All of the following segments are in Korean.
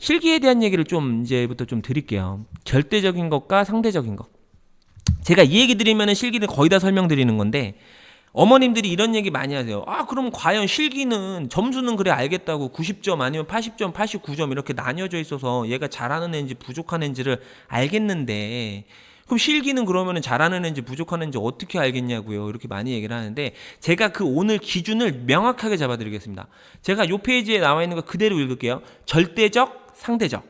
실기에 대한 얘기를 좀 이제부터 좀 드릴게요. 절대적인 것과 상대적인 것. 제가 이 얘기 드리면은 실기를 거의 다 설명드리는 건데, 어머님들이 이런 얘기 많이 하세요. 아, 그럼 과연 실기는 점수는 그래 알겠다고 90점 아니면 80점, 89점 이렇게 나뉘어져 있어서 얘가 잘하는 애인지 부족한 애인지를 알겠는데, 그럼 실기는 그러면은 잘하는 애인지 부족한 애인지 어떻게 알겠냐고요. 이렇게 많이 얘기를 하는데, 제가 그 오늘 기준을 명확하게 잡아드리겠습니다. 제가 요 페이지에 나와 있는 거 그대로 읽을게요. 절대적, 상대적,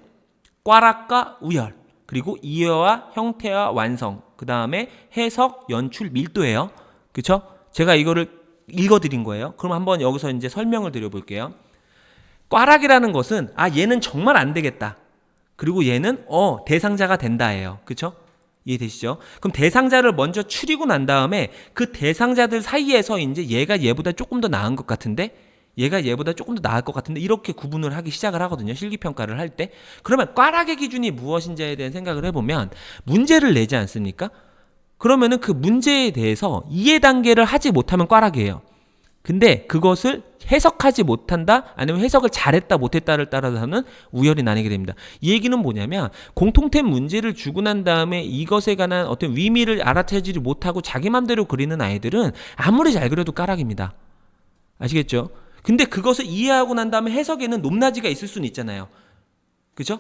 꽈락과 우열, 그리고 이해와 형태와 완성, 그 다음에 해석, 연출, 밀도예요. 그쵸? 제가 이거를 읽어드린 거예요. 그럼 한번 여기서 이제 설명을 드려볼게요. 꽈락이라는 것은 얘는 정말 안 되겠다. 그리고 얘는 대상자가 된다예요. 그쵸? 이해되시죠? 그럼 대상자를 먼저 추리고 난 다음에 그 대상자들 사이에서 이제 얘가 얘보다 조금 더 나은 것 같은데, 얘가 얘보다 조금 더 나을 것 같은데, 이렇게 구분을 하기 시작을 하거든요. 실기평가를 할 때. 그러면 꽈락의 기준이 무엇인지에 대한 생각을 해보면, 문제를 내지 않습니까? 그러면은 그 문제에 대해서 이해 단계를 하지 못하면 꽈락이에요. 근데 그것을 해석하지 못한다, 아니면 해석을 잘했다 못했다를 따라서는 우열이 나뉘게 됩니다. 이 얘기는 뭐냐면, 공통된 문제를 주고 난 다음에 이것에 관한 어떤 의미를 알아채지 못하고 자기 맘대로 그리는 아이들은 아무리 잘 그려도 꽈락입니다. 아시겠죠? 근데 그것을 이해하고 난 다음에 해석에는 높낮이가 있을 수는 있잖아요. 그죠?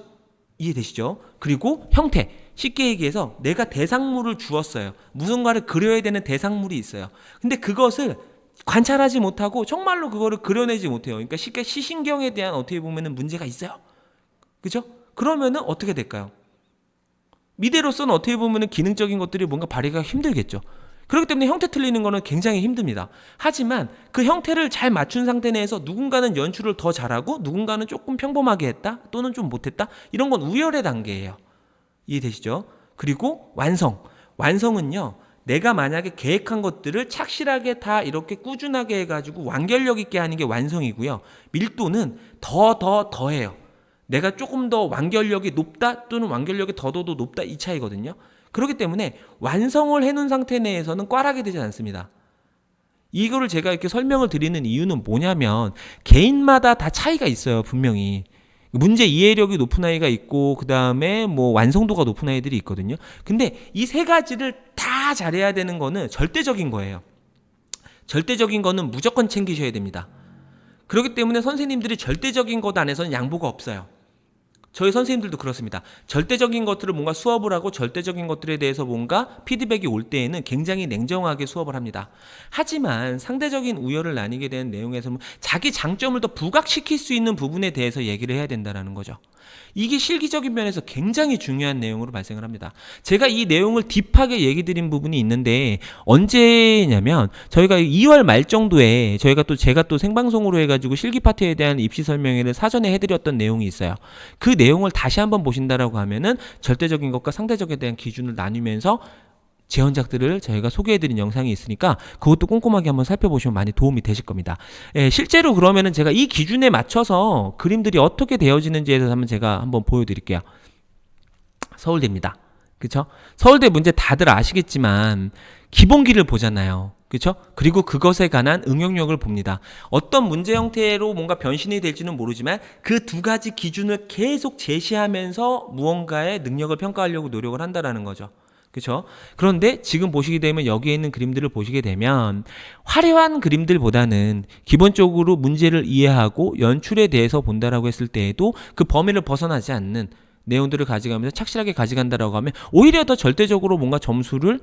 이해되시죠? 그리고 형태. 쉽게 얘기해서 내가 대상물을 주었어요. 무언가를 그려야 되는 대상물이 있어요. 근데 그것을 관찰하지 못하고 정말로 그거를 그려내지 못해요. 그러니까 쉽게 시신경에 대한 어떻게 보면은 문제가 있어요. 그죠? 그러면은 어떻게 될까요? 미대로서는 어떻게 보면은 기능적인 것들이 뭔가 발휘가 힘들겠죠. 그렇기 때문에 형태 틀리는 거는 굉장히 힘듭니다. 하지만 그 형태를 잘 맞춘 상태 내에서 누군가는 연출을 더 잘하고 누군가는 조금 평범하게 했다 또는 좀 못했다, 이런 건 우열의 단계예요. 이해되시죠? 그리고 완성. 완성은요, 내가 만약에 계획한 것들을 착실하게 다 이렇게 꾸준하게 해가지고 완결력 있게 하는 게 완성이고요. 밀도는 더해요. 내가 조금 더 완결력이 높다 또는 완결력이 더도 높다, 이 차이거든요. 그렇기 때문에 완성을 해놓은 상태 내에서는 꽈락이 되지 않습니다. 이거를 제가 이렇게 설명을 드리는 이유는 뭐냐면, 개인마다 다 차이가 있어요. 분명히 문제 이해력이 높은 아이가 있고, 그 다음에 뭐 완성도가 높은 아이들이 있거든요. 근데 이 세 가지를 다 잘해야 되는 거는 절대적인 거예요. 절대적인 거는 무조건 챙기셔야 됩니다. 그렇기 때문에 선생님들이 절대적인 것 안에서는 양보가 없어요. 저희 선생님들도 그렇습니다. 절대적인 것들을 뭔가 수업을 하고 절대적인 것들에 대해서 뭔가 피드백이 올 때에는 굉장히 냉정하게 수업을 합니다. 하지만 상대적인 우열을 나뉘게 된 내용에서는 자기 장점을 더 부각시킬 수 있는 부분에 대해서 얘기를 해야 된다는 거죠. 이게 실기적인 면에서 굉장히 중요한 내용으로 발생을 합니다. 제가 이 내용을 딥하게 얘기 드린 부분이 있는데, 언제냐면 저희가 2월 말 정도에 제가 또 생방송으로 해가지고 실기 파트에 대한 입시 설명회를 사전에 해드렸던 내용이 있어요. 그 내용을 다시 한번 보신다라고 하면은 절대적인 것과 상대적에 대한 기준을 나누면서 재현작들을 저희가 소개해드린 영상이 있으니까 그것도 꼼꼼하게 한번 살펴보시면 많이 도움이 되실 겁니다. 실제로 그러면은 제가 이 기준에 맞춰서 그림들이 어떻게 되어지는지에 대해서 한번 보여드릴게요. 서울대입니다. 그쵸? 서울대 문제 다들 아시겠지만 기본기를 보잖아요. 그쵸? 그리고 그것에 관한 응용력을 봅니다. 어떤 문제 형태로 뭔가 변신이 될지는 모르지만 그 두 가지 기준을 계속 제시하면서 무언가의 능력을 평가하려고 노력을 한다는 거죠. 그렇죠? 그런데 지금 보시게 되면 여기에 있는 그림들을 보시게 되면 화려한 그림들보다는 기본적으로 문제를 이해하고 연출에 대해서 본다라고 했을 때에도 그 범위를 벗어나지 않는 내용들을 가져가면서 착실하게 가져간다라고 하면 오히려 더 절대적으로 뭔가 점수를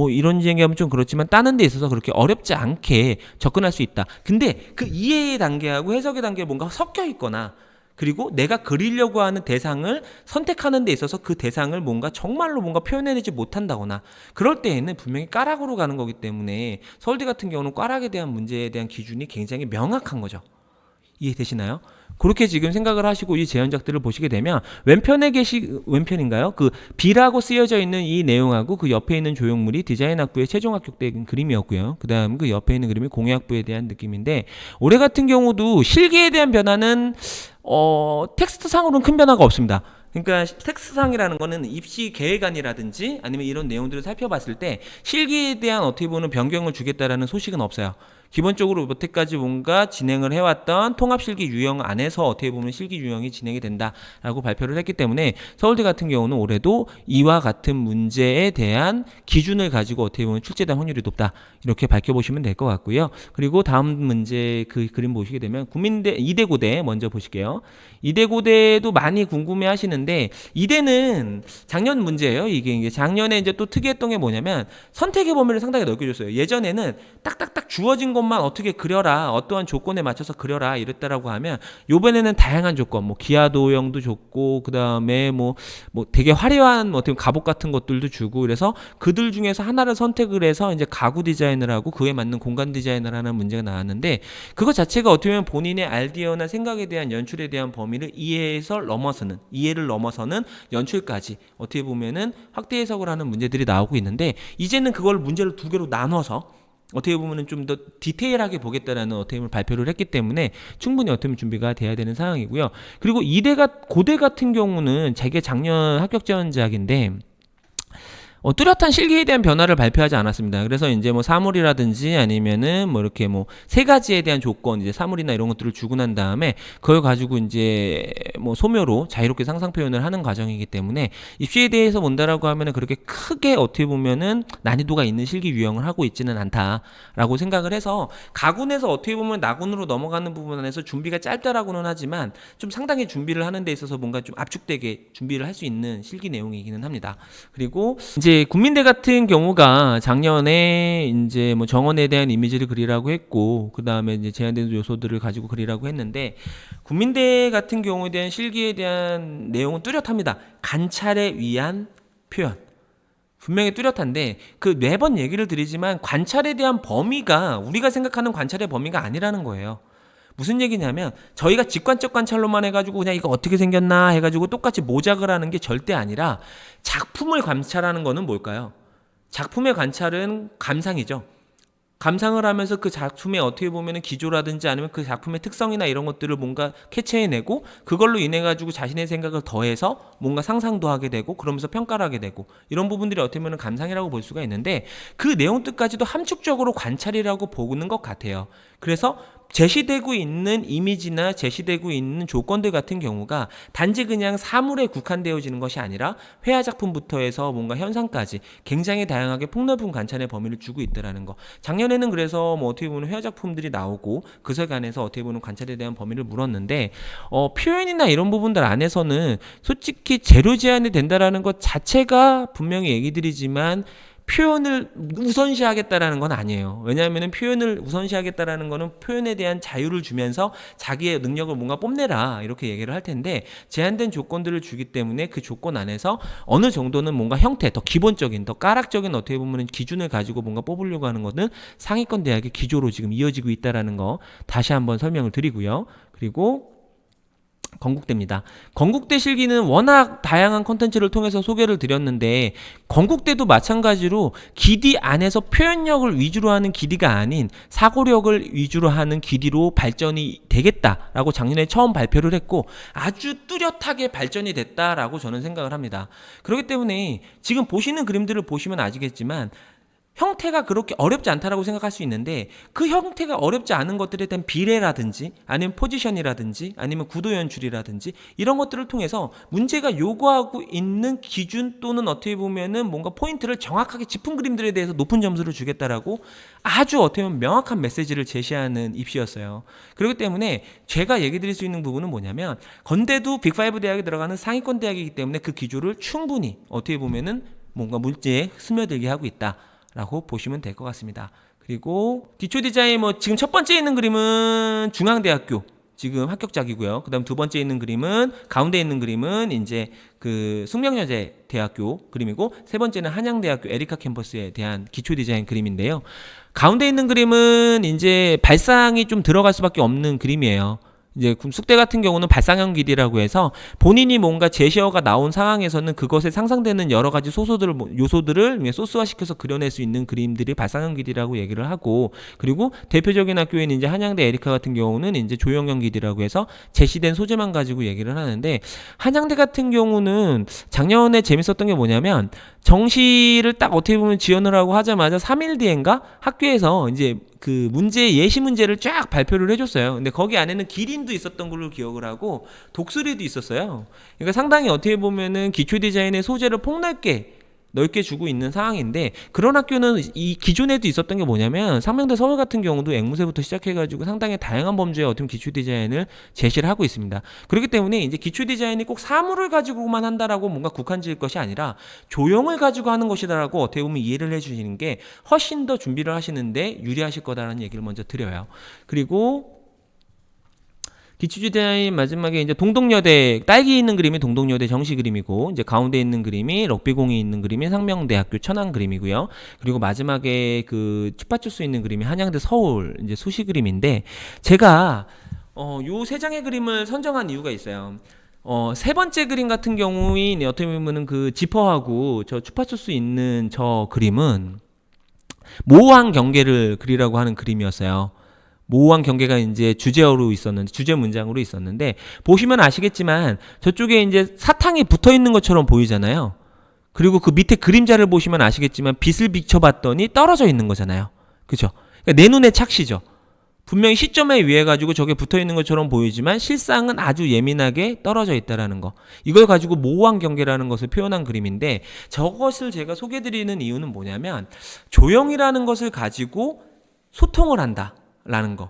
이런 얘기하면 좀 그렇지만 따는 데 있어서 그렇게 어렵지 않게 접근할 수 있다. 근데 그 이해의 단계하고 해석의 단계가 뭔가 섞여 있거나, 그리고 내가 그리려고 하는 대상을 선택하는 데 있어서 그 대상을 정말로 뭔가 표현해내지 못한다거나, 그럴 때에는 분명히 꽈락으로 가는 거기 때문에 서울대 같은 경우는 꽈락에 대한 문제에 대한 기준이 굉장히 명확한 거죠. 이해되시나요? 그렇게 지금 생각을 하시고 이 재현작들을 보시게 되면 왼편인가요? 그 B라고 쓰여져 있는 이 내용하고 그 옆에 있는 조형물이 디자인학부의 최종 합격된 그림이었고요. 그 다음 그 옆에 있는 그림이 공예학부에 대한 느낌인데, 올해 같은 경우도 실기에 대한 변화는 텍스트상으로는 큰 변화가 없습니다. 그러니까 텍스트상이라는 거는 입시 계획안이라든지 아니면 이런 내용들을 살펴봤을 때 실기에 대한 어떻게 보면 변경을 주겠다라는 소식은 없어요. 기본적으로 여태까지 뭔가 진행을 해왔던 통합실기 유형 안에서 어떻게 보면 실기 유형이 진행이 된다라고 발표를 했기 때문에 서울대 같은 경우는 올해도 이와 같은 문제에 대한 기준을 가지고 어떻게 보면 출제될 확률이 높다 이렇게 밝혀보시면 될 것 같고요. 그리고 다음 문제 그 그림 보시게 되면 국민대 이대고대 먼저 보실게요. 이대고대도 많이 궁금해하시는데 이대는 작년 문제예요. 이게 작년에 이제 또 특이했던 게 뭐냐면 선택의 범위를 상당히 넓게 줬어요. 예전에는 딱딱딱 주어진 것만 어떻게 그려라, 어떠한 조건에 맞춰서 그려라 이랬다라고 하면 요번에는 다양한 조건, 뭐 기하도형도 줬고 그 다음에 뭐 되게 화려한 어떻게 갑옷 같은 것들도 주고 그래서 그들 중에서 하나를 선택을 해서 이제 가구 디자인을 하고 그에 맞는 공간 디자인을 하는 문제가 나왔는데 그것 자체가 어떻게 보면 본인의 아이디어나 생각에 대한 연출에 대한 범위를 이해를 넘어서는 연출까지 어떻게 보면은 확대 해석을 하는 문제들이 나오고 있는데 이제는 그걸 문제를 두 개로 나눠서 어떻게 보면은 좀 더 디테일하게 보겠다라는 어떻게 보면 발표를 했기 때문에 충분히 어떻게 보면 준비가 돼야 되는 상황이고요. 그리고 고대 같은 경우는 제게 작년 합격 지원작인데 뚜렷한 실기에 대한 변화를 발표하지 않았습니다. 그래서 이제 뭐 사물이라든지 아니면은 뭐 이렇게 뭐 세 가지에 대한 조건, 이제 사물이나 이런 것들을 주고 난 다음에 그걸 가지고 이제 뭐 소묘로 자유롭게 상상 표현을 하는 과정이기 때문에 입시에 대해서 본다라고 하면은 그렇게 크게 어떻게 보면은 난이도가 있는 실기 유형을 하고 있지는 않다라고 생각을 해서 가군에서 어떻게 보면 나군으로 넘어가는 부분 안에서 준비가 짧다라고는 하지만 좀 상당히 준비를 하는 데 있어서 뭔가 좀 압축되게 준비를 할 수 있는 실기 내용이기는 합니다. 그리고 이제 국민대 같은 경우가 작년에 이제 뭐 정원에 대한 이미지를 그리라고 했고 그 다음에 이제 제한된 요소들을 가지고 그리라고 했는데 국민대 같은 경우에 대한 실기에 대한 내용은 뚜렷합니다. 관찰에 위한 표현. 분명히 뚜렷한데 그 매번 얘기를 드리지만 관찰에 대한 범위가 우리가 생각하는 관찰의 범위가 아니라는 거예요. 무슨 얘기냐면 저희가 직관적 관찰로만 해가지고 그냥 이거 어떻게 생겼나 해가지고 똑같이 모작을 하는 게 절대 아니라 작품을 관찰하는 거는 뭘까요? 작품의 관찰은 감상이죠. 감상을 하면서 그 작품의 어떻게 보면은 기조라든지 아니면 그 작품의 특성이나 이런 것들을 뭔가 캐치해내고 그걸로 인해 가지고 자신의 생각을 더해서 뭔가 상상도 하게 되고 그러면서 평가를 하게 되고 이런 부분들이 어떻게 보면 감상이라고 볼 수가 있는데 그 내용 뜻까지도 함축적으로 관찰이라고 보는 것 같아요. 그래서 제시되고 있는 이미지나 제시되고 있는 조건들 같은 경우가 단지 그냥 사물에 국한되어지는 것이 아니라 회화 작품부터 해서 뭔가 현상까지 굉장히 다양하게 폭넓은 관찰의 범위를 주고 있다라는 거. 작년에는 그래서 뭐 어떻게 보면 회화 작품들이 나오고 그 설간에서 어떻게 보면 관찰에 대한 범위를 물었는데 표현이나 이런 부분들 안에서는 솔직히 재료 제한이 된다라는 것 자체가 분명히 얘기 드리지만 표현을 우선시하겠다라는 건 아니에요. 왜냐하면 표현을 우선시하겠다라는 거는 표현에 대한 자유를 주면서 자기의 능력을 뭔가 뽐내라 이렇게 얘기를 할 텐데 제한된 조건들을 주기 때문에 그 조건 안에서 어느 정도는 뭔가 형태, 더 기본적인, 더 까락적인 어떻게 보면 기준을 가지고 뭔가 뽑으려고 하는 것은 상위권 대학의 기조로 지금 이어지고 있다라는 거 다시 한번 설명을 드리고요. 그리고 건국대입니다. 건국대 실기는 워낙 다양한 콘텐츠를 통해서 소개를 드렸는데 건국대도 마찬가지로 기디 안에서 표현력을 위주로 하는 기디가 아닌 사고력을 위주로 하는 기디로 발전이 되겠다라고 작년에 처음 발표를 했고 아주 뚜렷하게 발전이 됐다라고 저는 생각을 합니다. 그렇기 때문에 지금 보시는 그림들을 보시면 아시겠지만 형태가 그렇게 어렵지 않다라고 생각할 수 있는데 그 형태가 어렵지 않은 것들에 대한 비례라든지 아니면 포지션이라든지 아니면 구도 연출이라든지 이런 것들을 통해서 문제가 요구하고 있는 기준 또는 어떻게 보면은 뭔가 포인트를 정확하게 짚은 그림들에 대해서 높은 점수를 주겠다라고 아주 어떻게 보면 명확한 메시지를 제시하는 입시였어요. 그렇기 때문에 제가 얘기 드릴 수 있는 부분은 뭐냐면 건대도 빅5 대학에 들어가는 상위권 대학이기 때문에 그 기조를 충분히 어떻게 보면은 뭔가 문제에 스며들게 하고 있다. 라고 보시면 될 것 같습니다. 그리고 기초 디자인 지금 첫 번째 있는 그림은 중앙대학교 지금 합격작이고요. 그다음 두 번째 있는 그림은 가운데 있는 그림은 이제 그 숙명여대 대학교 그림이고 세 번째는 한양대학교 에리카 캠퍼스에 대한 기초 디자인 그림인데요. 가운데 있는 그림은 이제 발상이 좀 들어갈 수밖에 없는 그림이에요. 이제 숙대 같은 경우는 발상형 기디라고 해서 본인이 뭔가 제시어가 나온 상황에서는 그것에 상상되는 여러 가지 요소들을 소스화시켜서 그려낼 수 있는 그림들이 발상형 기디라고 얘기를 하고 그리고 대표적인 학교인 이제 한양대 에리카 같은 경우는 이제 조형형 기디라고 해서 제시된 소재만 가지고 얘기를 하는데 한양대 같은 경우는 작년에 재밌었던 게 뭐냐면 정시를 딱 어떻게 보면 지원을 하고 하자마자 3일 뒤인가 학교에서 이제 그 문제 예시 문제를 쫙 발표를 해줬어요. 근데 거기 안에는 기린도 있었던 걸로 기억을 하고 독수리도 있었어요. 그러니까 상당히 어떻게 보면은 기초 디자인의 소재를 폭넓게 넓게 주고 있는 상황인데, 그런 학교는 이 기존에도 있었던 게 뭐냐면 상명대 서울 같은 경우도 앵무새부터 시작해가지고 상당히 다양한 범주의 어떤 기초 디자인을 제시를 하고 있습니다. 그렇기 때문에 이제 기초 디자인이 꼭 사물을 가지고만 한다라고 뭔가 국한지을 것이 아니라 조형을 가지고 하는 것이다라고 어떻게 보면 이해를 해주시는 게 훨씬 더 준비를 하시는데 유리하실 거다라는 얘기를 먼저 드려요. 그리고 기초 디자인 마지막에 이제 동덕여대, 딸기 있는 그림이 동덕여대 정시 그림이고, 이제 가운데 있는 그림이 럭비공이 있는 그림이 상명대학교 천안 그림이고요. 그리고 마지막에 그 춥파추스 있는 그림이 한양대 서울 이제 수시 그림인데, 제가 요 세 장의 그림을 선정한 이유가 있어요. 세 번째 그림 같은 경우에 어떻게 보면은 그 지퍼하고 저 춥파추스 있는 저 그림은 모호한 경계를 그리라고 하는 그림이었어요. 모호한 경계가 이제 주제어로 있었는데, 주제 문장으로 있었는데, 보시면 아시겠지만 저쪽에 이제 사탕이 붙어 있는 것처럼 보이잖아요. 그리고 그 밑에 그림자를 보시면 아시겠지만 빛을 비춰봤더니 떨어져 있는 거잖아요. 그죠? 그러니까 내 눈에 착시죠. 분명히 시점에 의해 가지고 저게 붙어 있는 것처럼 보이지만 실상은 아주 예민하게 떨어져 있다라는 거. 이걸 가지고 모호한 경계라는 것을 표현한 그림인데, 저것을 제가 소개드리는 이유는 뭐냐면 조형이라는 것을 가지고 소통을 한다 라는 거.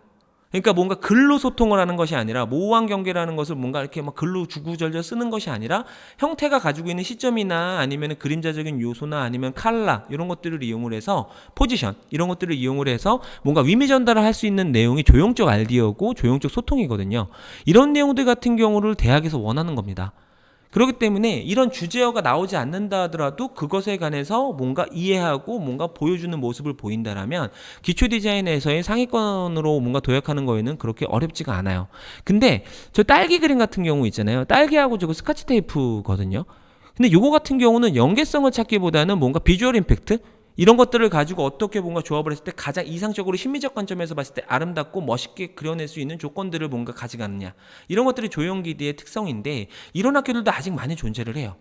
그러니까 뭔가 글로 소통을 하는 것이 아니라, 모호한 경계라는 것을 뭔가 이렇게 막 글로 주구절절 쓰는 것이 아니라 형태가 가지고 있는 시점이나 아니면 그림자적인 요소나 아니면 컬러 이런 것들을 이용을 해서, 포지션 이런 것들을 이용을 해서 뭔가 위미 전달을 할 수 있는 내용이 조형적 아이디어고 조형적 소통이거든요. 이런 내용들 같은 경우를 대학에서 원하는 겁니다. 그렇기 때문에 이런 주제어가 나오지 않는다 하더라도 그것에 관해서 뭔가 이해하고 뭔가 보여주는 모습을 보인다라면 기초 디자인에서의 상위권으로 뭔가 도약하는 거에는 그렇게 어렵지가 않아요. 근데 저 딸기 그림 같은 경우 있잖아요. 딸기하고 저거 스카치 테이프거든요. 근데 요거 같은 경우는 연계성을 찾기보다는 뭔가 비주얼 임팩트? 이런 것들을 가지고 어떻게 뭔가 조합을 했을 때 가장 이상적으로 심미적 관점에서 봤을 때 아름답고 멋있게 그려낼 수 있는 조건들을 뭔가 가져가느냐, 이런 것들이 조형기디의 특성인데, 이런 학교들도 아직 많이 존재를 해요.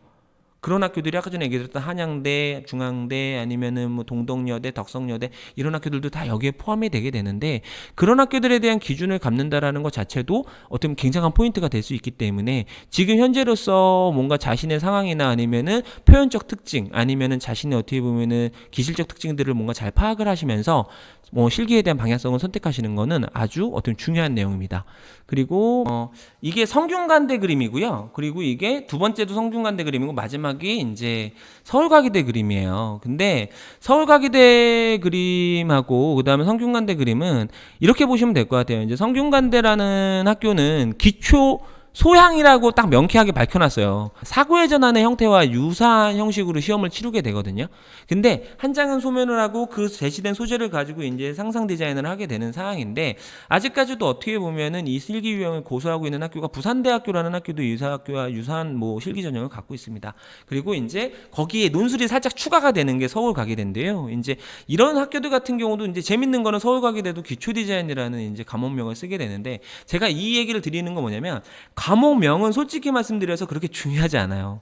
그런 학교들이 아까 전에 얘기했던 한양대, 중앙대, 아니면은 뭐 동덕여대, 덕성여대, 이런 학교들도 다 여기에 포함이 되게 되는데, 그런 학교들에 대한 기준을 갖는다라는 것 자체도 어떤 굉장한 포인트가 될 수 있기 때문에 지금 현재로서 뭔가 자신의 상황이나 아니면은 표현적 특징, 아니면은 자신의 어떻게 보면은 기술적 특징들을 뭔가 잘 파악을 하시면서 뭐 실기에 대한 방향성을 선택하시는 거는 아주 어떤 중요한 내용입니다. 그리고 이게 성균관대 그림이고요. 그리고 이게 두 번째도 성균관대 그림이고 마지막이 이제 서울과기대 그림이에요. 근데 서울과기대 그림하고 그다음에 성균관대 그림은 이렇게 보시면 될 것 같아요. 이제 성균관대라는 학교는 기초 소양이라고 딱 명쾌하게 밝혀놨어요. 사고의 전환의 형태와 유사한 형식으로 시험을 치르게 되거든요. 근데 한 장은 소면을 하고 그 제시된 소재를 가지고 이제 상상 디자인을 하게 되는 상황인데, 아직까지도 어떻게 보면은 이 실기 유형을 고수하고 있는 학교가 부산대학교라는 학교도 유사학교와 유사한 뭐 실기 전형을 갖고 있습니다. 그리고 이제 거기에 논술이 살짝 추가가 되는 게 서울과기대인데요. 이제 이런 학교들 같은 경우도 이제 재밌는 거는 서울과기대도 기초 디자인이라는 이제 과목명을 쓰게 되는데, 제가 이 얘기를 드리는 건 뭐냐면, 과목명은 솔직히 말씀드려서 그렇게 중요하지 않아요.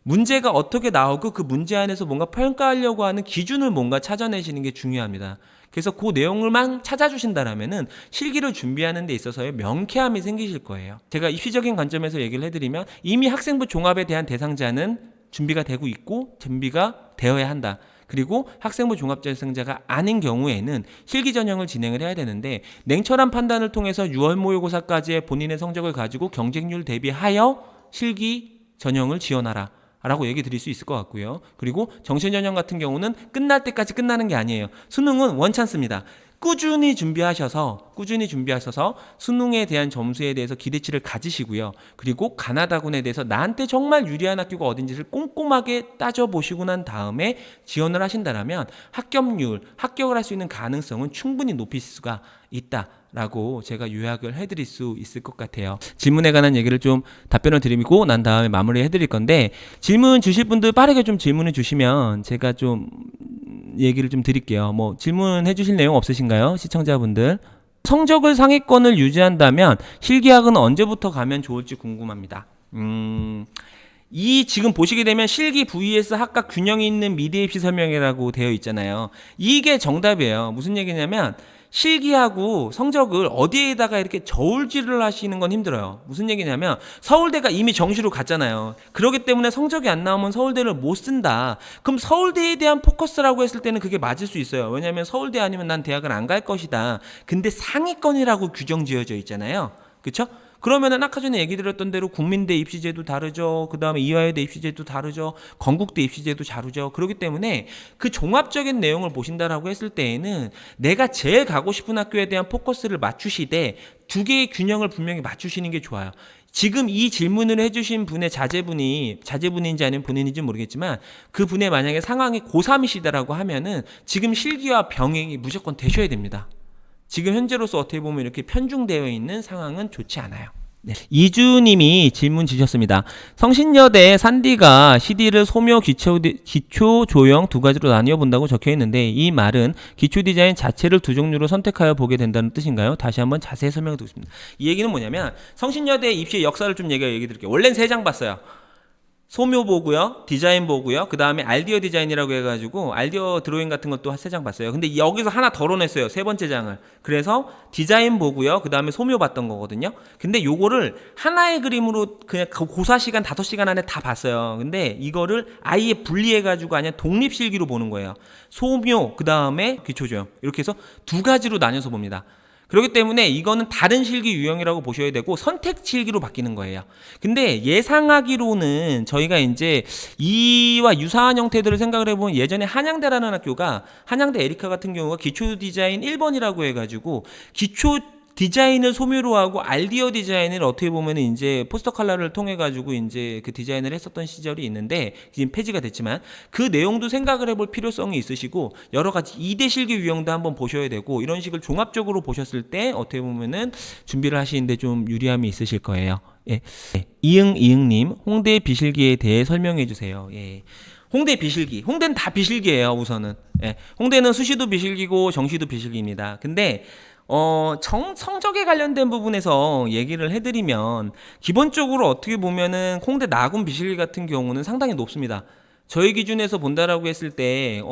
문제가 어떻게 나오고 그 문제 안에서 뭔가 평가하려고 하는 기준을 뭔가 찾아내시는 게 중요합니다. 그래서 그 내용을만 찾아주신다라면은 실기를 준비하는 데 있어서의 명쾌함이 생기실 거예요. 제가 입시적인 관점에서 얘기를 해드리면, 이미 학생부 종합에 대한 대상자는 준비가 되고 있고 준비가 되어야 한다. 그리고 학생부 종합대상자가 아닌 경우에는 실기 전형을 진행을 해야 되는데, 냉철한 판단을 통해서 6월 모의고사까지의 본인의 성적을 가지고 경쟁률 대비하여 실기 전형을 지원하라 라고 얘기 드릴 수 있을 것 같고요. 그리고 정시 전형 같은 경우는 끝날 때까지 끝나는 게 아니에요. 수능은 원찬스입니다. 꾸준히 준비하셔서 수능에 대한 점수에 대해서 기대치를 가지시고요. 그리고 가나다군에 대해서 나한테 정말 유리한 학교가 어딘지를 꼼꼼하게 따져보시고 난 다음에 지원을 하신다면 합격을 할 수 있는 가능성은 충분히 높일 수가 있다라고 제가 요약을 해드릴 수 있을 것 같아요. 질문에 관한 얘기를 좀 답변을 드리고 난 다음에 마무리 해드릴 건데, 질문 주실 분들 빠르게 좀 질문을 주시면 제가 좀 얘기를 좀 드릴게요. 뭐 질문해 주실 내용 없으신가요? 시청자분들. 성적을 상위권을 유지한다면 실기학은 언제부터 가면 좋을지 궁금합니다. 이 지금 보시게 되면 실기 vs 학과 균형이 있는 미대 입시 설명이라고 되어 있잖아요. 이게 정답이에요. 무슨 얘기냐면 실기하고 성적을 어디에다가 이렇게 저울질을 하시는 건 힘들어요. 무슨 얘기냐면 서울대가 이미 정시로 갔잖아요. 그렇기 때문에 성적이 안 나오면 서울대를 못 쓴다. 그럼 서울대에 대한 포커스라고 했을 때는 그게 맞을 수 있어요. 왜냐하면 서울대 아니면 난 대학을 안 갈 것이다. 근데 상위권이라고 규정 지어져 있잖아요. 그렇죠? 그러면은 아까 전에 얘기 드렸던 대로 국민대 입시제도 다르죠. 그 다음에 이화여대 입시제도 다르죠. 건국대 입시제도 다르죠. 그렇기 때문에 그 종합적인 내용을 보신다라고 했을 때에는 내가 제일 가고 싶은 학교에 대한 포커스를 맞추시되 두 개의 균형을 분명히 맞추시는 게 좋아요. 지금 이 질문을 해주신 분의 자제분인지 아니면 본인인지 모르겠지만 그 분의 만약에 상황이 고3이시다라고 하면은 지금 실기와 병행이 무조건 되셔야 됩니다. 지금 현재로서 어떻게 보면 이렇게 편중되어 있는 상황은 좋지 않아요. 네. 이주님이 질문 주셨습니다. 성신여대 산디가 CD를 소묘, 기초 조형 두 가지로 나뉘어 본다고 적혀 있는데 이 말은 기초 디자인 자체를 두 종류로 선택하여 보게 된다는 뜻인가요? 다시 한번 자세히 설명해 드리겠습니다. 이 얘기는 뭐냐면 성신여대 입시의 역사를 좀 얘기 드릴게요. 원래는 3장 봤어요. 소묘 보고요, 디자인 보고요, 그 다음에 알디어 디자인이라고 해가지고 알디어 드로잉 같은 것도 3장 봤어요. 근데 여기서 하나 덜어냈어요. 3번째 장을. 그래서 디자인 보고요, 그 다음에 소묘 봤던 거거든요. 근데 요거를 하나의 그림으로 그냥 고사 시간 5시간 안에 다 봤어요. 근데 이거를 아예 분리해가지고 그냥 독립실기로 보는 거예요. 소묘, 그 다음에 기초조형. 이렇게 해서 두 가지로 나뉘어서 봅니다. 그렇기 때문에 이거는 다른 실기 유형이라고 보셔야 되고 선택 실기로 바뀌는 거예요. 근데 예상하기로는 저희가 이제 이와 유사한 형태들을 생각을 해보면 예전에 한양대라는 학교가 한양대 에리카 같은 경우가 기초 디자인 1번이라고 해가지고 기초 디자인을 소묘로 하고 알디어 디자인을 어떻게 보면 이제 포스터 컬러를 통해 가지고 이제 그 디자인을 했었던 시절이 있는데 지금 폐지가 됐지만 그 내용도 생각을 해볼 필요성이 있으시고 여러 가지 2대 실기 유형도 한번 보셔야 되고 이런 식을 종합적으로 보셨을 때 어떻게 보면은 준비를 하시는데 좀 유리함이 있으실 거예요. 예. 이응님 홍대 비실기에 대해 설명해 주세요. 예. 홍대 비실기. 홍대는 다 비실기예요, 우선은. 예. 홍대는 수시도 비실기고 정시도 비실기입니다. 근데 성적에 관련된 부분에서 얘기를 해드리면 기본적으로 어떻게 보면은 홍대 나군 비실기 같은 경우는 상당히 높습니다. 저희 기준에서 본다라고 했을 때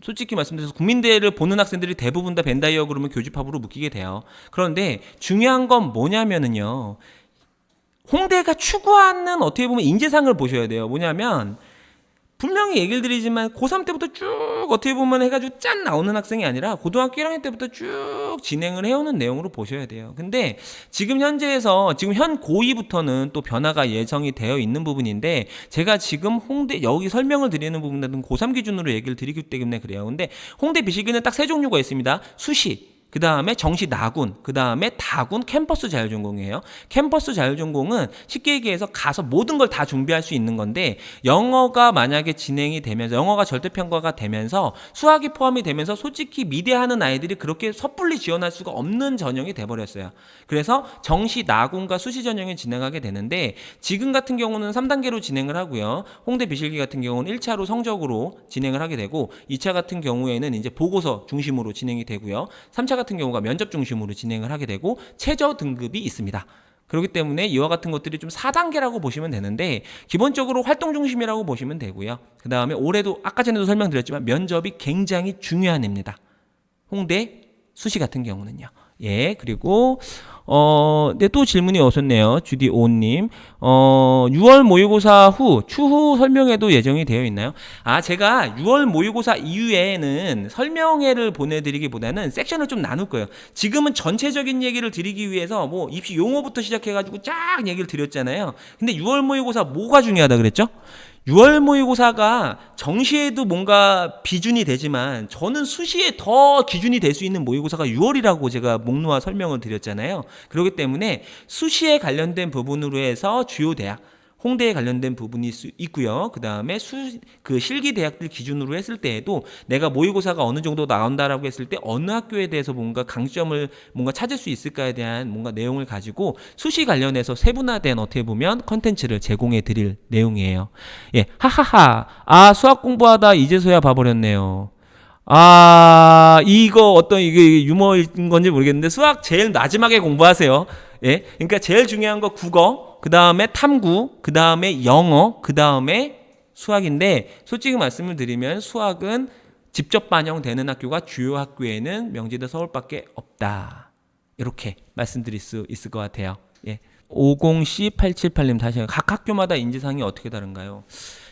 솔직히 말씀드려서 국민대를 보는 학생들이 대부분 다 벤다이어 그러면 교집합으로 묶이게 돼요. 그런데 중요한 건 뭐냐면은요. 홍대가 추구하는 어떻게 보면 인재상을 보셔야 돼요. 뭐냐면 분명히 얘기를 드리지만 고3 때부터 쭉 어떻게 보면 해가지고 짠 나오는 학생이 아니라 고등학교 1학년 때부터 쭉 진행을 해오는 내용으로 보셔야 돼요. 근데 지금 현재에서 지금 현 고2부터는 또 변화가 예정이 되어 있는 부분인데 제가 지금 홍대 여기 설명을 드리는 부분은 고3 기준으로 얘기를 드리기 때문에 그래요. 근데 홍대 비실기는 딱 3종류가 있습니다. 수시, 그 다음에 정시 나군, 그 다음에 다군 캠퍼스 자율전공이에요. 캠퍼스 자율전공은 쉽게 얘기해서 가서 모든 걸 다 준비할 수 있는 건데 영어가 만약에 진행이 되면서 영어가 절대평가가 되면서 수학이 포함이 되면서 솔직히 미대하는 아이들이 그렇게 섣불리 지원할 수가 없는 전형이 돼버렸어요. 그래서 정시 나군과 수시 전형이 진행하게 되는데 지금 같은 경우는 3단계로 진행을 하고요. 홍대 비실기 같은 경우는 1차로 성적으로 진행을 하게 되고 2차 같은 경우에는 이제 보고서 중심으로 진행이 되고요. 3차 같은 경우가 면접 중심으로 진행을 하게 되고 최저 등급이 있습니다. 그렇기 때문에 이와 같은 것들이 좀 4단계라고 보시면 되는데 기본적으로 활동 중심이라고 보시면 되고요. 그 다음에 올해도 아까 전에도 설명드렸지만 면접이 굉장히 중요한 애입니다. 홍대 수시 같은 경우는요. 예, 그리고 네, 또 질문이 오셨네요. 주디오님. 6월 모의고사 후 추후 설명회도 예정이 되어 있나요? 제가 6월 모의고사 이후에는 설명회를 보내드리기보다는 섹션을 좀 나눌 거예요. 지금은 전체적인 얘기를 드리기 위해서 뭐 입시 용어부터 시작해가지고 쫙 얘기를 드렸잖아요. 근데 6월 모의고사 뭐가 중요하다 그랬죠? 6월 모의고사가 정시에도 뭔가 비준이 되지만 저는 수시에 더 기준이 될 수 있는 모의고사가 6월이라고 제가 목놓아 설명을 드렸잖아요. 그렇기 때문에 수시에 관련된 부분으로 해서 주요 대학 홍대에 관련된 부분이 있고요. 그 다음에 그 실기 대학들 기준으로 했을 때에도 내가 모의고사가 어느 정도 나온다라고 했을 때 어느 학교에 대해서 뭔가 강점을 뭔가 찾을 수 있을까에 대한 뭔가 내용을 가지고 수시 관련해서 세분화된 어떻게 보면 컨텐츠를 제공해 드릴 내용이에요. 예, 하하하. 수학 공부하다 이제서야 봐버렸네요. 이거 어떤 이게 유머인 건지 모르겠는데 수학 제일 마지막에 공부하세요. 예, 그러니까 제일 중요한 거 국어, 그 다음에 탐구, 그 다음에 영어, 그 다음에 수학인데 솔직히 말씀을 드리면 수학은 직접 반영되는 학교가 주요 학교에는 명지대 서울밖에 없다. 이렇게 말씀드릴 수 있을 것 같아요. 예. 50C878님 다시 각 학교마다 인지상이 어떻게 다른가요?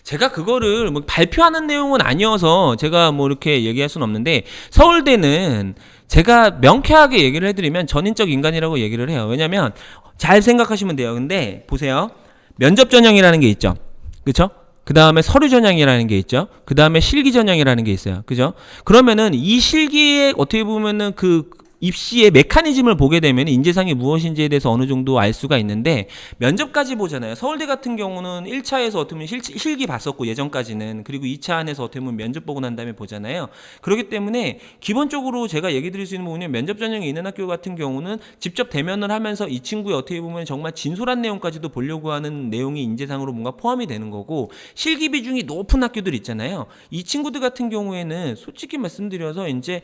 제가 그거를 뭐 발표하는 내용은 아니어서 제가 뭐 이렇게 얘기할 수는 없는데, 서울대는 제가 명쾌하게 얘기를 해드리면 전인적 인간이라고 얘기를 해요. 왜냐면 잘 생각하시면 돼요. 근데 보세요. 면접 전형이라는 게 있죠. 그렇죠? 그 다음에 서류 전형이라는 게 있죠. 그 다음에 실기 전형이라는 게 있어요. 그죠? 그러면은 이 실기에 어떻게 보면은 그 입시의 메커니즘을 보게 되면 인재상이 무엇인지에 대해서 어느 정도 알 수가 있는데, 면접까지 보잖아요. 서울대 같은 경우는 1차에서 어떻게 보면 실기 봤었고 예전까지는, 그리고 2차 안에서 어떻게 보면 면접 보고 난 다음에 보잖아요. 그렇기 때문에 기본적으로 제가 얘기 드릴 수 있는 부분은 면접 전형이 있는 학교 같은 경우는 직접 대면을 하면서 이 친구의 어떻게 보면 정말 진솔한 내용까지도 보려고 하는 내용이 인재상으로 뭔가 포함이 되는 거고, 실기 비중이 높은 학교들 있잖아요. 이 친구들 같은 경우에는 솔직히 말씀드려서 이제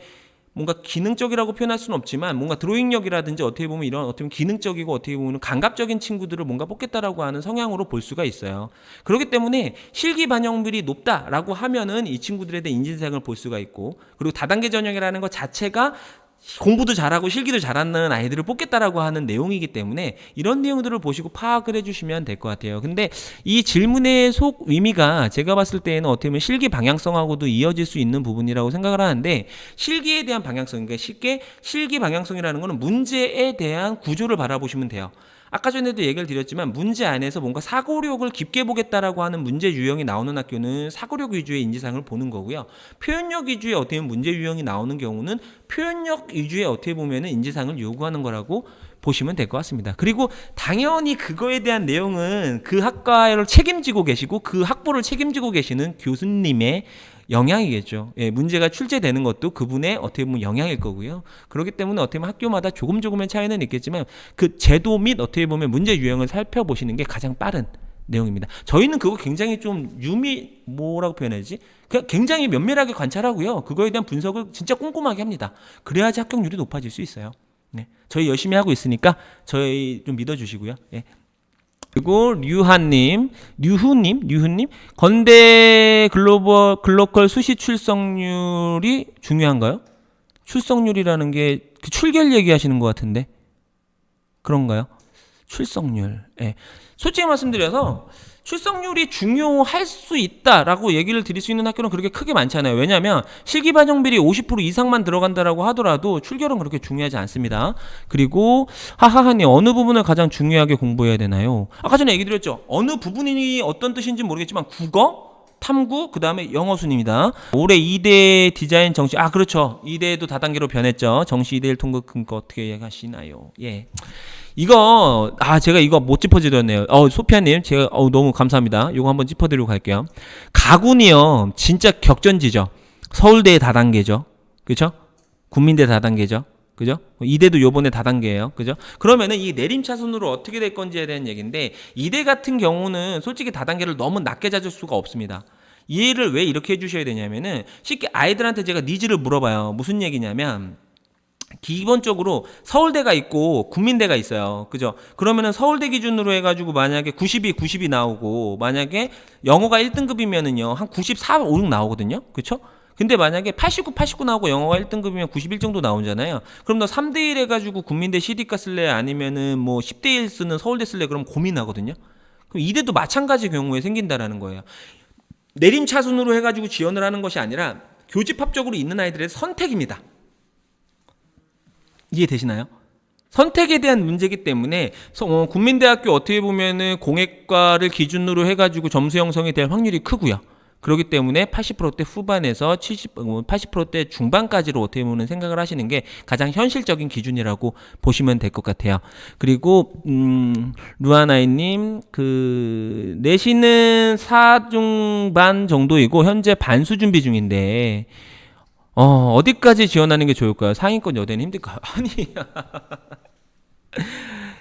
뭔가 기능적이라고 표현할 수는 없지만 뭔가 드로잉력이라든지 어떻게 보면 이런 어떻게 보면 기능적이고 어떻게 보면 감각적인 친구들을 뭔가 뽑겠다라고 하는 성향으로 볼 수가 있어요. 그렇기 때문에 실기 반영률이 높다라고 하면은 이 친구들에 대한 인지상을 볼 수가 있고, 그리고 다단계 전형이라는 것 자체가 공부도 잘하고 실기도 잘하는 아이들을 뽑겠다라고 하는 내용이기 때문에 이런 내용들을 보시고 파악을 해주시면 될 것 같아요. 근데 이 질문의 속 의미가 제가 봤을 때에는 어떻게 보면 실기 방향성하고도 이어질 수 있는 부분이라고 생각을 하는데, 실기에 대한 방향성, 그러니까 쉽게 실기 방향성이라는 거는 문제에 대한 구조를 바라보시면 돼요. 아까 전에도 얘기를 드렸지만 문제 안에서 뭔가 사고력을 깊게 보겠다라고 하는 문제 유형이 나오는 학교는 사고력 위주의 인지상을 보는 거고요. 표현력 위주의 어떻게 보면 문제 유형이 나오는 경우는 표현력 위주의 어떻게 보면은 인지상을 요구하는 거라고 보시면 될 것 같습니다. 그리고 당연히 그거에 대한 내용은 그 학과를 책임지고 계시고 그 학부를 책임지고 계시는 교수님의 영향이겠죠. 예, 문제가 출제되는 것도 그분의 어떻게 보면 영향일 거고요. 그렇기 때문에 어떻게 보면 학교마다 조금의 차이는 있겠지만 그 제도 및 어떻게 보면 문제 유형을 살펴보시는 게 가장 빠른 내용입니다. 저희는 그거 굉장히 좀 뭐라고 표현해야지? 그냥 굉장히 면밀하게 관찰하고요. 그거에 대한 분석을 진짜 꼼꼼하게 합니다. 그래야지 합격률이 높아질 수 있어요. 네, 저희 열심히 하고 있으니까 저희 좀 믿어주시고요. 예. 그리고 류후님, 건대 글로컬 수시 출석률이 중요한가요? 출석률이라는 게 그 출결 얘기하시는 것 같은데 그런가요? 출석률. 예. 솔직히 말씀드려서 출석률이 중요할 수 있다라고 얘기를 드릴 수 있는 학교는 그렇게 크게 많지 않아요. 왜냐하면 실기 반영비리 50% 이상만 들어간다라고 하더라도 출결은 그렇게 중요하지 않습니다. 그리고 하하하님, 어느 부분을 가장 중요하게 공부해야 되나요? 아까 전에 얘기 드렸죠. 어느 부분이 어떤 뜻인지 모르겠지만 국어, 탐구, 그 다음에 영어 순입니다. 올해 2대 디자인 정시, 그렇죠. 2대도 다단계로 변했죠. 정시 2대1 통급 금고 어떻게 하시나요? 예. 이거 제가 이거 못 짚어드렸네요. 소피아님, 제가 너무 감사합니다. 이거 한번 짚어드리고 갈게요. 가군이요, 진짜 격전지죠. 서울대 다단계죠, 그렇죠? 국민대 다단계죠, 그죠? 이대도 요번에 다단계예요, 그죠? 그러면은 이 내림차순으로 어떻게 될 건지에 대한 얘기인데, 이대 같은 경우는 솔직히 다단계를 너무 낮게 잡을 수가 없습니다. 이해를 왜 이렇게 해주셔야 되냐면은, 쉽게 아이들한테 제가 니즈를 물어봐요. 무슨 얘기냐면, 기본적으로 서울대가 있고 국민대가 있어요. 그죠? 그러면은 서울대 기준으로 해가지고 만약에 90이 나오고, 만약에 영어가 1등급이면은요, 한 94, 5, 6 나오거든요? 그쵸? 근데 만약에 89 나오고 영어가 1등급이면 91 정도 나오잖아요. 그럼 너 3대1 해가지고 국민대 CD과 쓸래? 아니면은 뭐 10대1 쓰는 서울대 쓸래? 그럼 고민하거든요? 그럼 이대도 마찬가지 경우에 생긴다라는 거예요. 내림차순으로 해가지고 지원을 하는 것이 아니라 교집합적으로 있는 아이들의 선택입니다. 이해되시나요? 선택에 대한 문제이기 때문에 국민대학교 어떻게 보면은 공액과를 기준으로 해가지고 점수 형성이 될 확률이 크고요. 그렇기 때문에 80%대 후반에서 80%대 중반까지로 어떻게 보면 생각을 하시는 게 가장 현실적인 기준이라고 보시면 될 것 같아요. 그리고 루아나이님, 내신은 4중반 정도이고 현재 반수 준비 중인데 어디까지 지원하는 게 좋을까요? 상위권 여대는 힘들까요? 아니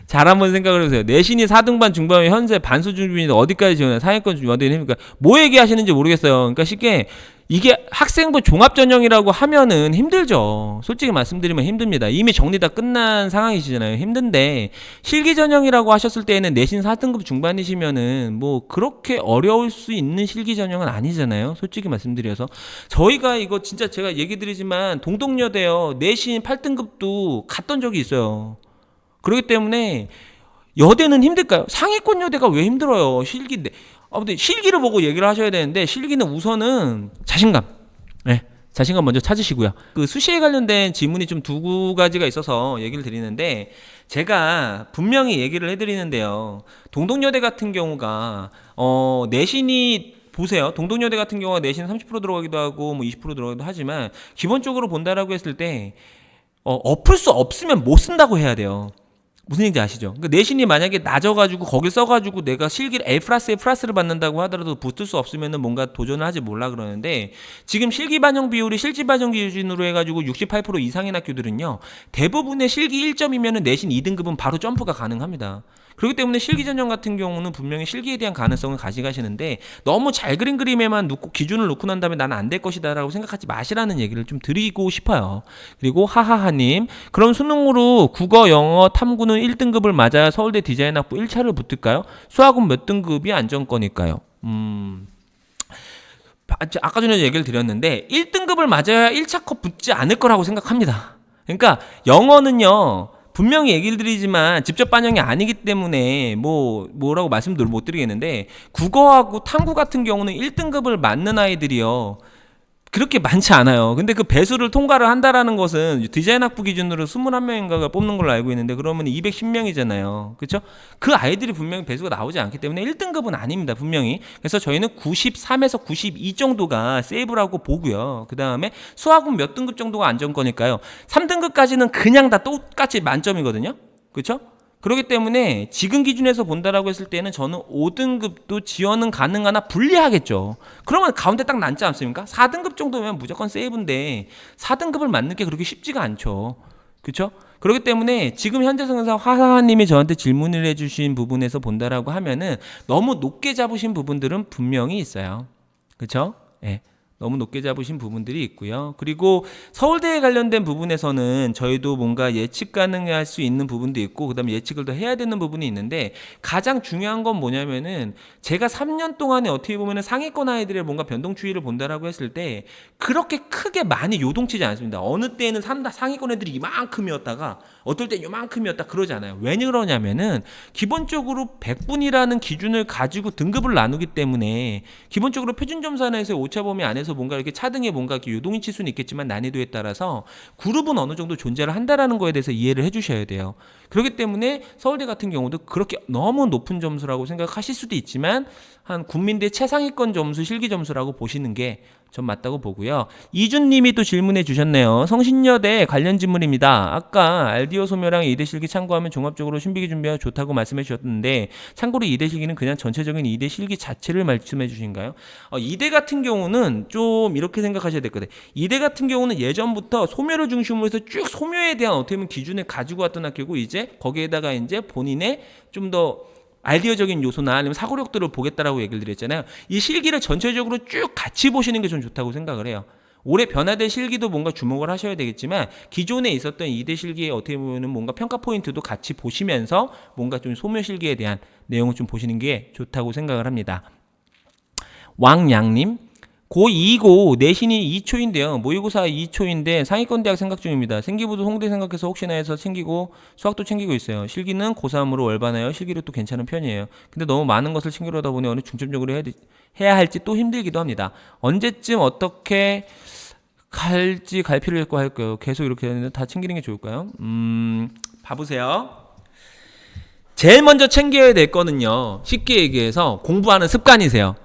잘 한번 생각을 해보세요. 내신이 4등반 중반이면 현재 반수 준비인데 어디까지 지원해요? 상위권 여대는 힘들까요? 뭐 얘기하시는지 모르겠어요. 그러니까 쉽게 이게 학생부 종합전형이라고 하면은 힘들죠. 솔직히 말씀드리면 힘듭니다. 이미 정리 다 끝난 상황이시잖아요. 힘든데 실기전형이라고 하셨을 때에는 내신 4등급 중반이시면은 뭐 그렇게 어려울 수 있는 실기전형은 아니잖아요. 솔직히 말씀드려서 저희가 이거 진짜 제가 얘기 드리지만 동덕여대요. 내신 8등급도 갔던 적이 있어요. 그렇기 때문에 여대는 힘들까요? 상위권 여대가 왜 힘들어요? 실기인데. 근데 실기를 보고 얘기를 하셔야 되는데 실기는 우선은 자신감. 네, 자신감 먼저 찾으시고요. 그 수시에 관련된 질문이 좀 두 가지가 있어서 얘기를 드리는데 제가 분명히 얘기를 해드리는데요. 동덕여대 같은 경우가 내신이 보세요. 동덕여대 같은 경우가 내신 30% 들어가기도 하고 뭐 20% 들어가기도 하지만 기본적으로 본다라고 했을 때 엎을 수 없으면 못 쓴다고 해야 돼요. 무슨 얘기인지 아시죠? 그러니까 내신이 만약에 낮아가지고 거길 써가지고 내가 실기를 A+에 플러스를 받는다고 하더라도 붙을 수 없으면은 뭔가 도전을 하지 몰라 그러는데 지금 실기 반영 비율이 실지 반영 기준으로 해가지고 68% 이상인 학교들은요 대부분의 실기 1점이면은 내신 2등급은 바로 점프가 가능합니다. 그렇기 때문에 실기 전형 같은 경우는 분명히 실기에 대한 가능성을 가져가시는데 너무 잘 그린 그림에만 놓고 기준을 놓고 난 다음에 나는 안 될 것이다 라고 생각하지 마시라는 얘기를 좀 드리고 싶어요. 그리고 하하하님, 그럼 수능으로 국어, 영어, 탐구는 1등급을 맞아야 서울대 디자인학부 1차를 붙을까요? 수학은 몇 등급이 안정권일까요? 아까 전에 얘기를 드렸는데 1등급을 맞아야 1차 컷 붙지 않을 거라고 생각합니다. 그러니까 영어는요 분명히 얘기를 드리지만 직접 반영이 아니기 때문에 뭐라고 말씀도 못 드리겠는데 국어하고 탐구 같은 경우는 1등급을 맞는 아이들이요 그렇게 많지 않아요. 근데 그 배수를 통과를 한다라는 것은 디자인 학부 기준으로 21명인가가 뽑는 걸로 알고 있는데 그러면 210명이잖아요. 그렇죠? 그 아이들이 분명히 배수가 나오지 않기 때문에 1등급은 아닙니다. 분명히. 그래서 저희는 93에서 92 정도가 세이브라고 보고요. 그 다음에 수학은 몇 등급 정도가 안정권일까요? 3등급까지는 그냥 다 똑같이 만점이거든요. 그렇죠? 그렇기 때문에 지금 기준에서 본다라고 했을 때는 저는 5등급도 지원은 가능하나 불리하겠죠. 그러면 가운데 딱 남지 않습니까? 4등급 정도면 무조건 세이브인데 4등급을 맞는 게 그렇게 쉽지가 않죠. 그렇죠? 그렇기 때문에 지금 현재 상황에서 화하님이 저한테 질문을 해주신 부분에서 본다라고 하면은 너무 높게 잡으신 부분들은 분명히 있어요. 그렇죠? 예. 너무 높게 잡으신 부분들이 있고요. 그리고 서울대에 관련된 부분에서는 저희도 뭔가 예측 가능할 수 있는 부분도 있고 그다음에 예측을 더 해야 되는 부분이 있는데 가장 중요한 건 뭐냐면은 제가 3년 동안에 어떻게 보면은 상위권 아이들의 뭔가 변동 추이를 본다라고 했을 때 그렇게 크게 많이 요동치지 않습니다. 어느 때는 상위권 애들이 이만큼이었다가 어떨 때 요만큼이었다 그러지 않아요. 왜 그러냐면은 기본적으로 100분이라는 기준을 가지고 등급을 나누기 때문에 기본적으로 표준점수하나에서 오차 범위 안에서 뭔가 이렇게 차등에 뭔가 이렇게 요동이 칠 수는 있겠지만 난이도에 따라서 그룹은 어느 정도 존재를 한다라는 거에 대해서 이해를 해주셔야 돼요. 그렇기 때문에 서울대 같은 경우도 그렇게 너무 높은 점수라고 생각하실 수도 있지만 한 국민대 최상위권 점수 실기 점수라고 보시는 게 전 맞다고 보고요. 이준님이 또 질문해 주셨네요. 성신여대 관련 질문입니다. 아까 알디오 소묘랑 2대 실기 참고하면 종합적으로 준비기 준비가 좋다고 말씀해 주셨는데 참고로 2대 실기는 그냥 전체적인 2대 실기 자체를 말씀해 주신가요? 2대 같은 경우는 좀 이렇게 생각하셔야 될 것 같아요. 2대 같은 경우는 예전부터 소묘를 중심으로 해서 쭉 소묘에 대한 어떻게 보면 기준을 가지고 왔던 학교고 이제 거기에다가 이제 본인의 좀 더 아이디어적인 요소나 아니면 사고력들을 보겠다라고 얘기를 드렸잖아요. 이 실기를 전체적으로 쭉 같이 보시는 게 좀 좋다고 생각을 해요. 올해 변화된 실기도 뭔가 주목을 하셔야 되겠지만 기존에 있었던 2대 실기의 어떻게 보면 뭔가 평가 포인트도 같이 보시면서 뭔가 좀 소묘 실기에 대한 내용을 좀 보시는 게 좋다고 생각을 합니다. 왕양님, 고2고 내신이 2초인데요. 모의고사 2초인데 상위권 대학 생각 중입니다. 생기부도 홍대 생각해서 혹시나 해서 챙기고 수학도 챙기고 있어요. 실기는 고3으로 월반하여 실기력도 괜찮은 편이에요. 근데 너무 많은 것을 챙기려다 보니 어느 중점적으로 해야 할지 또 힘들기도 합니다. 언제쯤 어떻게 갈지 갈피를 잡고 할까요? 계속 이렇게 했는데 다 챙기는 게 좋을까요? 봐보세요. 제일 먼저 챙겨야 될 거는요. 쉽게 얘기해서 공부하는 습관이세요.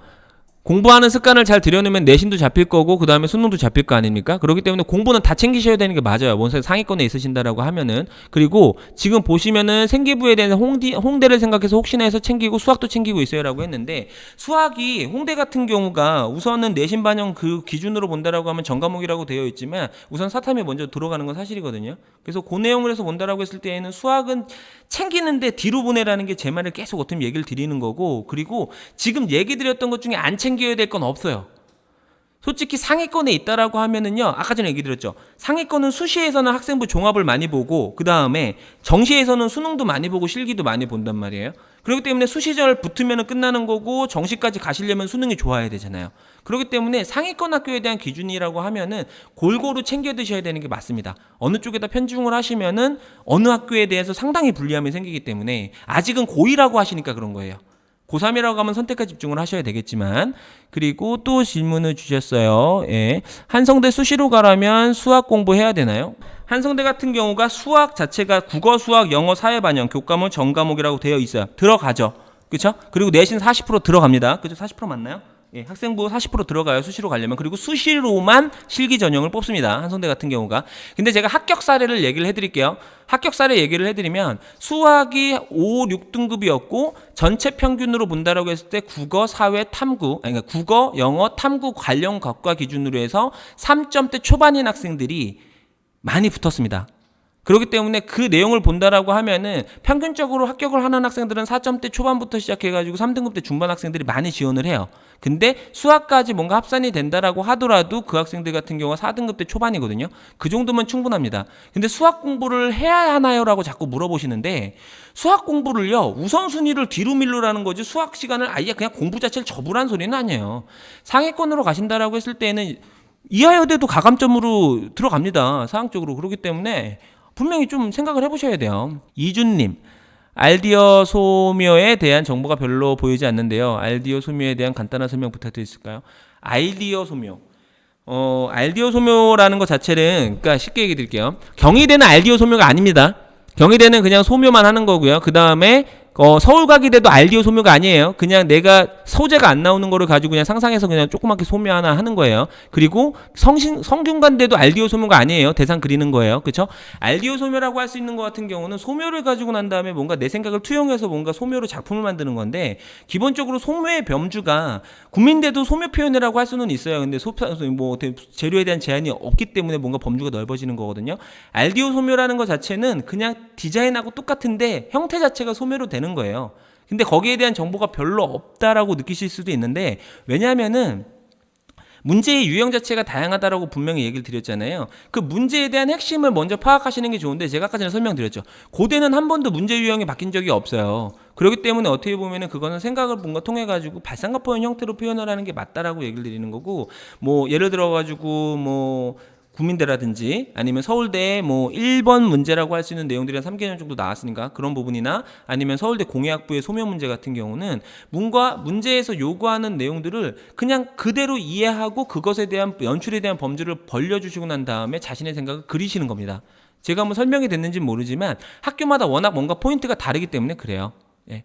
공부하는 습관을 잘 들여놓으면 내신도 잡힐 거고 그 다음에 수능도 잡힐 거 아닙니까? 그렇기 때문에 공부는 다 챙기셔야 되는 게 맞아요. 원래 상위권에 있으신다라고 하면은. 그리고 지금 보시면은 생기부에 대한 홍대를 생각해서 혹시나 해서 챙기고 수학도 챙기고 있어요라고 했는데 수학이 홍대 같은 경우가 우선은 내신 반영 그 기준으로 본다라고 하면 전과목이라고 되어 있지만 우선 사탐이 먼저 들어가는 건 사실이거든요. 그래서 그 내용을 해서 본다라고 했을 때에는 수학은 챙기는데 뒤로 보내라는 게 제 말을 계속 어떻게 얘기를 드리는 거고 그리고 지금 얘기 드렸던 것 중에 안 챙겨야 될 건 없어요. 솔직히 상위권에 있다라고 하면은요, 아까 전에 얘기 드렸죠. 상위권은 수시에서는 학생부 종합을 많이 보고, 그 다음에 정시에서는 수능도 많이 보고 실기도 많이 본단 말이에요. 그렇기 때문에 수시절 붙으면 끝나는 거고, 정시까지 가시려면 수능이 좋아야 되잖아요. 그렇기 때문에 상위권 학교에 대한 기준이라고 하면은 골고루 챙겨 드셔야 되는 게 맞습니다. 어느 쪽에다 편중을 하시면은 어느 학교에 대해서 상당히 불리함이 생기기 때문에, 아직은 고2라고 하시니까 그런 거예요. 고3이라고 하면 선택과 집중을 하셔야 되겠지만, 그리고 또 질문을 주셨어요. 예. 한성대 수시로 가라면 수학 공부해야 되나요? 한성대 같은 경우가 수학 자체가 국어, 수학, 영어, 사회 반영, 교과목, 전과목이라고 되어 있어요. 들어가죠. 그렇죠? 그리고 내신 40% 들어갑니다. 그죠? 40% 맞나요? 예, 학생부 40% 들어가요. 수시로 가려면. 그리고 수시로만 실기 전형을 뽑습니다. 한성대 같은 경우가. 근데 제가 합격 사례를 얘기를 해드릴게요. 합격 사례 얘기를 해드리면 수학이 5, 6등급이었고 전체 평균으로 본다라고 했을 때 국어, 사회, 탐구, 그러니까 국어, 영어, 탐구 관련 과과 기준으로 해서 3점대 초반인 학생들이 많이 붙었습니다. 그렇기 때문에 그 내용을 본다라고 하면은 평균적으로 합격을 하는 학생들은 4점대 초반부터 시작해가지고 3등급대 중반 학생들이 많이 지원을 해요. 근데 수학까지 뭔가 합산이 된다라고 하더라도 그 학생들 같은 경우가 4등급대 초반이거든요. 그 정도면 충분합니다. 근데 수학 공부를 해야 하나요? 라고 자꾸 물어보시는데, 수학 공부를요, 우선순위를 뒤로 밀로라는 거지 수학 시간을 아예 그냥 공부 자체를 접으라는 소리는 아니에요. 상위권으로 가신다라고 했을 때는 이하여대도 가감점으로 들어갑니다. 사항적으로. 그렇기 때문에 분명히 좀 생각을 해보셔야 돼요. 이준님, 알디어 소묘에 대한 정보가 별로 보이지 않는데요. 알디어 소묘에 대한 간단한 설명 부탁드릴까요? 알디어 소묘. 알디어 소묘라는 것 자체는, 그러니까 쉽게 얘기 드릴게요. 경희대는 알디어 소묘가 아닙니다. 경희대는 그냥 소묘만 하는 거고요. 그 다음에 서울과기대도 알디오 소묘가 아니에요. 그냥 내가 소재가 안 나오는 거를 가지고 그냥 상상해서 그냥 조그맣게 소묘 하나 하는 거예요. 그리고 성균관대도 알디오 소묘가 아니에요. 대상 그리는 거예요. 그렇죠? 알디오 소묘라고 할 수 있는 것 같은 경우는 소묘를 가지고 난 다음에 뭔가 내 생각을 투영해서 뭔가 소묘로 작품을 만드는 건데, 기본적으로 소묘의 범주가 국민대도 소묘 표현이라고 할 수는 있어요. 근데 뭐 재료에 대한 제한이 없기 때문에 뭔가 범주가 넓어지는 거거든요. 알디오 소묘라는 것 자체는 그냥 디자인하고 똑같은데 형태 자체가 소묘로 되는 거예요. 근데 거기에 대한 정보가 별로 없다라고 느끼실 수도 있는데, 왜냐하면은 문제의 유형 자체가 다양하다라고 분명히 얘기를 드렸잖아요. 그 문제에 대한 핵심을 먼저 파악하시는 게 좋은데, 제가 아까 전에 설명드렸죠. 고대는 한 번도 문제 유형이 바뀐 적이 없어요. 그렇기 때문에 어떻게 보면은 그거는 생각을 뭔가 통해 가지고 발상과 표현 형태로 표현을 하는 게 맞다라고 얘기를 드리는 거고, 뭐 예를 들어 가지고 뭐 국민대라든지 아니면 서울대 뭐 1번 문제라고 할 수 있는 내용들이 한 3개년 정도 나왔으니까 그런 부분이나, 아니면 서울대 공예학부의 소묘 문제 같은 경우는 뭔가 문제에서 요구하는 내용들을 그냥 그대로 이해하고 그것에 대한 연출에 대한 범주를 벌려주시고 난 다음에 자신의 생각을 그리시는 겁니다. 제가 뭐 설명이 됐는지는 모르지만 학교마다 워낙 뭔가 포인트가 다르기 때문에 그래요. 예.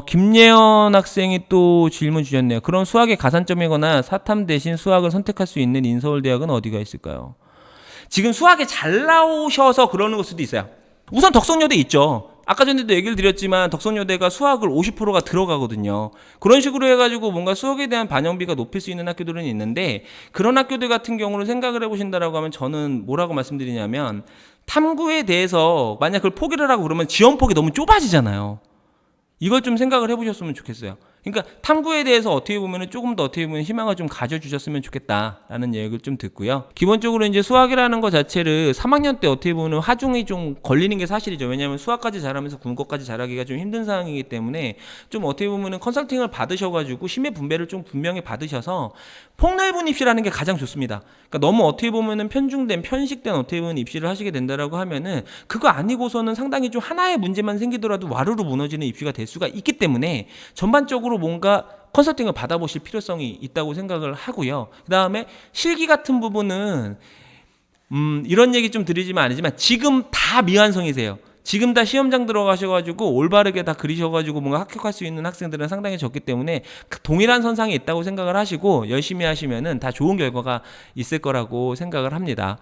김예원 학생이 또 질문 주셨네요. 그럼 수학의 가산점이거나 사탐 대신 수학을 선택할 수 있는 인서울대학은 어디가 있을까요? 지금 수학에 잘 나오셔서 그러는 걸 수도 있어요. 우선 덕성여대 있죠. 아까 전에도 얘기를 드렸지만 덕성여대가 수학을 50%가 들어가거든요. 그런 식으로 해가지고 뭔가 수학에 대한 반영비가 높일 수 있는 학교들은 있는데, 그런 학교들 같은 경우를 생각을 해보신다라고 하면 저는 뭐라고 말씀드리냐면, 탐구에 대해서 만약 그걸 포기를 하고 그러면 지원폭이 너무 좁아지잖아요. 이걸 좀 생각을 해보셨으면 좋겠어요. 그러니까 탐구에 대해서 어떻게 보면은 조금 더 어떻게 보면 희망을 좀 가져주셨으면 좋겠다라는 얘기를 좀 듣고요. 기본적으로 이제 수학이라는 것 자체를 3학년 때 어떻게 보면 하중이 좀 걸리는 게 사실이죠. 왜냐하면 수학까지 잘하면서 국어까지 잘하기가 좀 힘든 상황이기 때문에 좀 어떻게 보면은 컨설팅을 받으셔가지고 심의 분배를 좀 분명히 받으셔서 폭넓은 입시라는 게 가장 좋습니다. 그러니까 너무 어떻게 보면은 편중된 편식된 어떻게 보면 입시를 하시게 된다라고 하면은 그거 아니고서는 상당히 좀 하나의 문제만 생기더라도 와르르 무너지는 입시가 될 수가 있기 때문에 전반적으로 뭔가 컨설팅을 받아보실 필요성이 있다고 생각을 하고요. 그 다음에 실기 같은 부분은 이런 얘기 좀 드리지만 아니지만 지금 다 미완성이세요. 지금 다 시험장 들어가셔가지고 올바르게 다 그리셔가지고 뭔가 합격할 수 있는 학생들은 상당히 적기 때문에 동일한 선상에 있다고 생각을 하시고 열심히 하시면은 다 좋은 결과가 있을 거라고 생각을 합니다.